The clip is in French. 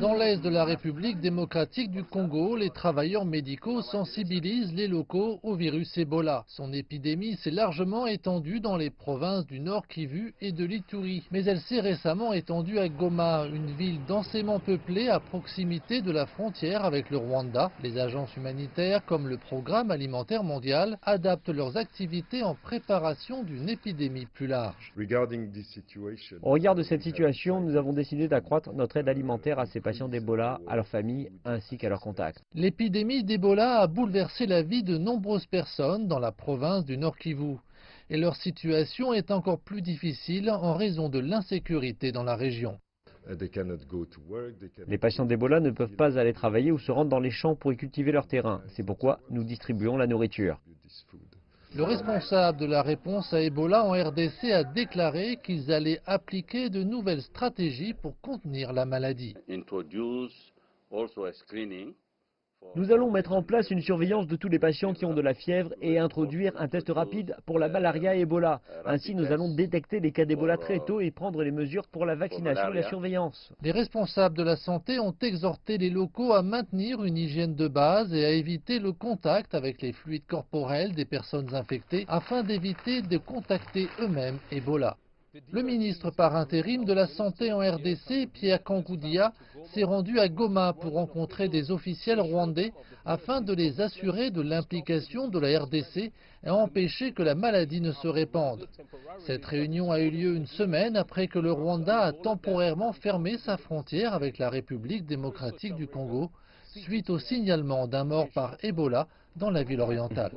Dans l'est de la République démocratique du Congo, les travailleurs médicaux sensibilisent les locaux au virus Ebola. Son épidémie s'est largement étendue dans les provinces du Nord Kivu et de l'Ituri. Mais elle s'est récemment étendue à Goma, une ville densément peuplée à proximité de la frontière avec le Rwanda. Les agences humanitaires, comme le Programme alimentaire mondial, adaptent leurs activités en préparation d'une épidémie plus large. Au regard de cette situation, nous avons décidé d'accroître notre aide alimentaire à ces patients d'Ebola, à leurs familles ainsi qu'à leurs contacts. L'épidémie d'Ebola a bouleversé la vie de nombreuses personnes dans la province du Nord Kivu. Et leur situation est encore plus difficile en raison de l'insécurité dans la région. Les patients d'Ebola ne peuvent pas aller travailler ou se rendre dans les champs pour y cultiver leur terrain. C'est pourquoi nous distribuons la nourriture. Le responsable de la réponse à Ebola en RDC a déclaré qu'ils allaient appliquer de nouvelles stratégies pour contenir la maladie. Nous allons mettre en place une surveillance de tous les patients qui ont de la fièvre et introduire un test rapide pour la malaria et Ebola. Ainsi, nous allons détecter les cas d'Ebola très tôt et prendre les mesures pour la vaccination et la surveillance. Les responsables de la santé ont exhorté les locaux à maintenir une hygiène de base et à éviter le contact avec les fluides corporels des personnes infectées afin d'éviter de contacter eux-mêmes Ebola. Le ministre par intérim de la Santé en RDC, Pierre Kangoudia, s'est rendu à Goma pour rencontrer des officiels rwandais afin de les assurer de l'implication de la RDC et empêcher que la maladie ne se répande. Cette réunion a eu lieu une semaine après que le Rwanda a temporairement fermé sa frontière avec la République démocratique du Congo suite au signalement d'un mort par Ebola dans la ville orientale.